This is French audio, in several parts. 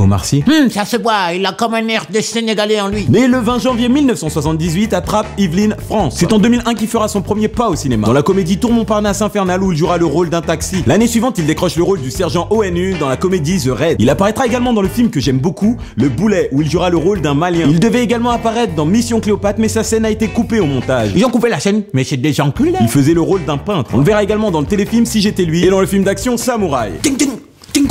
Omar Sy. Ça se voit, il a comme un air de Sénégalais en lui. Né le 20 janvier 1978 à Trappes-Yvelines, France. C'est en 2001 qu'il fera son premier pas au cinéma, dans la comédie Tour Montparnasse Infernal où il jouera le rôle d'un taxi. L'année suivante, il décroche le rôle du sergent ONU dans la comédie The Raid. Il apparaîtra également dans le film que j'aime beaucoup, Le Boulet, où il jouera le rôle d'un Malien. Il devait également apparaître dans Mission Cléopâtre, mais sa scène a été coupée au montage. Ils ont coupé la scène, mais c'est des enculés. Il faisait le rôle d'un peintre. On le verra également dans le téléfilm Si j'étais lui et dans le film d'action Samouraï.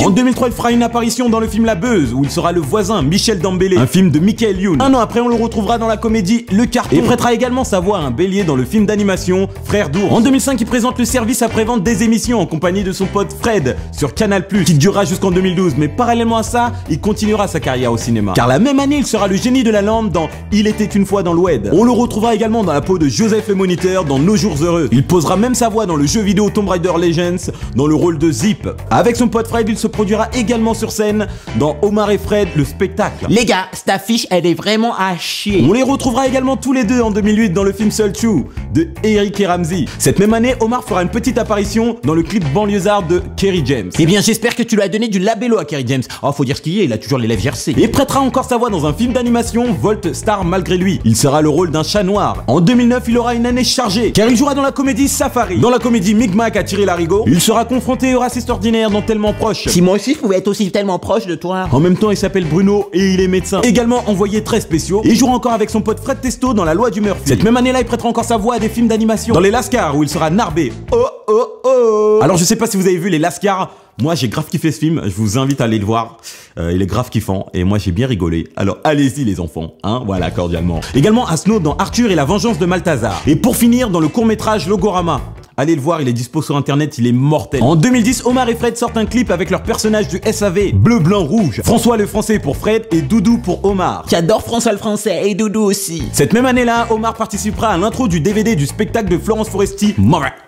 En 2003, il fera une apparition dans le film La Beuse, où il sera le voisin Michel Dembélé, un film de Michael Youn. Un an après, on le retrouvera dans la comédie Le Carton et prêtera également sa voix à un bélier dans le film d'animation Frères d'Ours. En 2005, il présente le service après-vente des émissions en compagnie de son pote Fred sur Canal+, qui durera jusqu'en 2012. Mais parallèlement à ça, il continuera sa carrière au cinéma. Car la même année, il sera le génie de la lampe dans Il était une fois dans l'Oued. On le retrouvera également dans la peau de Joseph le Moniteur dans Nos Jours Heureux. Il posera même sa voix dans le jeu vidéo Tomb Raider Legends dans le rôle de Zip. Avec son pote Fred, il se produira également sur scène dans Omar et Fred, le spectacle. Les gars, cette affiche, elle est vraiment à chier. On les retrouvera également tous les deux en 2008 dans le film Seul True de Eric et Ramsey. Cette même année, Omar fera une petite apparition dans le clip banlieusard de Kerry James. Eh bien, j'espère que tu lui as donné du labello à Kerry James. Oh, faut dire ce qu'il y est, il a toujours les lèvres gercées. Et prêtera encore sa voix dans un film d'animation, Volt Star malgré lui. Il sera le rôle d'un chat noir. En 2009, il aura une année chargée, car il jouera dans la comédie Safari. Dans la comédie Micmac à Thierry Larigot, il sera confronté au raciste ordinaire dans Tellement Proche. Si moi aussi je pouvais être aussi tellement proche de toi. En même temps, il s'appelle Bruno et il est médecin. Également envoyé très spéciaux. Et il jouera encore avec son pote Fred Testo dans La Loi du Murphy. Cette même année-là, il prêtera encore sa voix à des films d'animation. Dans Les Lascars, où il sera Narbé. Oh oh oh. Alors, je sais pas si vous avez vu Les Lascars. Moi, j'ai grave kiffé ce film. Je vous invite à aller le voir. Il est grave kiffant. Et moi, j'ai bien rigolé. Alors, allez-y, les enfants. Hein, voilà, cordialement. Également, Asno dans Arthur et la vengeance de Malthazar. Et pour finir, dans le court-métrage Logorama. Allez le voir, il est dispo sur internet, il est mortel. En 2010, Omar et Fred sortent un clip avec leur personnage du SAV, bleu, blanc, rouge. François le français pour Fred et Doudou pour Omar. J'adore François le français et Doudou aussi. Cette même année-là, Omar participera à l'intro du DVD du spectacle de Florence Foresti, Motherfucker.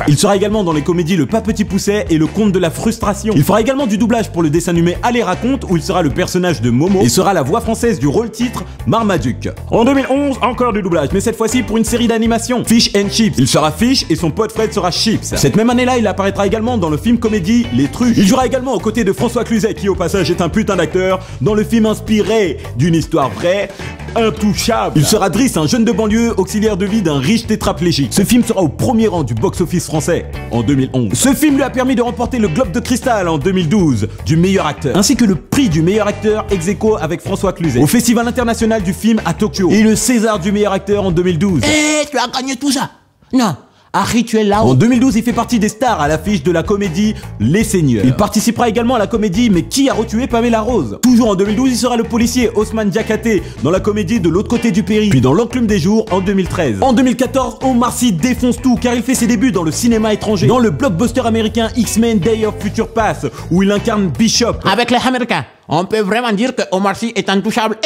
Il sera également dans les comédies Le Pas Petit Pousset et Le Conte de la Frustration. Il fera également du doublage pour le dessin animé Allez raconte, où il sera le personnage de Momo et sera la voix française du rôle-titre Marmaduke. En 2011, encore du doublage, mais cette fois-ci pour une série d'animation, Fish and Chips. Il sera Fish et son pote Fred sera Chips. Cette même année-là, il apparaîtra également dans le film comédie Les Trucs. Il jouera également aux côtés de François Cluzet, qui au passage est un putain d'acteur, dans le film inspiré d'une histoire vraie, Intouchable. Il sera Driss, un jeune de banlieue, auxiliaire de vie d'un riche tétraplégique. Ce film sera au premier rang du box-office français en 2011. Ce film lui a permis de remporter le Globe de Cristal en 2012 du meilleur acteur, ainsi que le prix du meilleur acteur ex aequo avec François Cluzet au Festival international du film à Tokyo et le César du meilleur acteur en 2012. Tu as gagné tout ça? Non. Harry, tu es là. En 2012, il fait partie des stars à l'affiche de la comédie Les Seigneurs. Il participera également à la comédie Mais qui a retué Pamela Rose? Toujours en 2012, il sera le policier Ousmane Diakhaté dans la comédie De l'autre côté du Péri, puis dans L'Enclume des jours en 2013. En 2014, Omar Sy défonce tout car il fait ses débuts dans le cinéma étranger, dans le blockbuster américain X-Men Day of Future Past, où il incarne Bishop. Avec les Américains, on peut vraiment dire que Omar Sy est intouchable.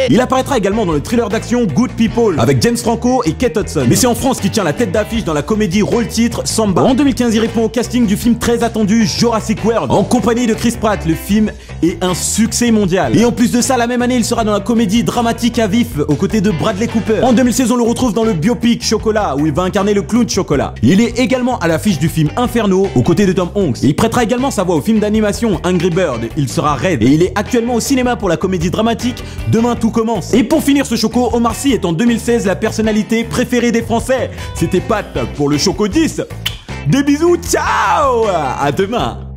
Il apparaîtra également dans le thriller d'action Good People avec James Franco et Kate Hudson. Mais c'est en France qu'il tient la tête d'affiche dans la comédie rôle-titre Samba. En 2015, il répond au casting du film très attendu Jurassic World en compagnie de Chris Pratt. Le film est un succès mondial. Et en plus de ça, la même année, il sera dans la comédie dramatique à vif aux côtés de Bradley Cooper. En 2016, on le retrouve dans le biopic Chocolat où il va incarner le clown Chocolat. Il est également à l'affiche du film Inferno aux côtés de Tom Hanks. Et il prêtera également sa voix au film d'animation Angry Bird. Il sera Red et il est actuellement au cinéma pour la comédie dramatique Demain tout commence. Et pour finir ce choco, Omar Sy est en 2016 la personnalité préférée des Français. C'était Pat pour le Choco 10. Des bisous, ciao, à demain.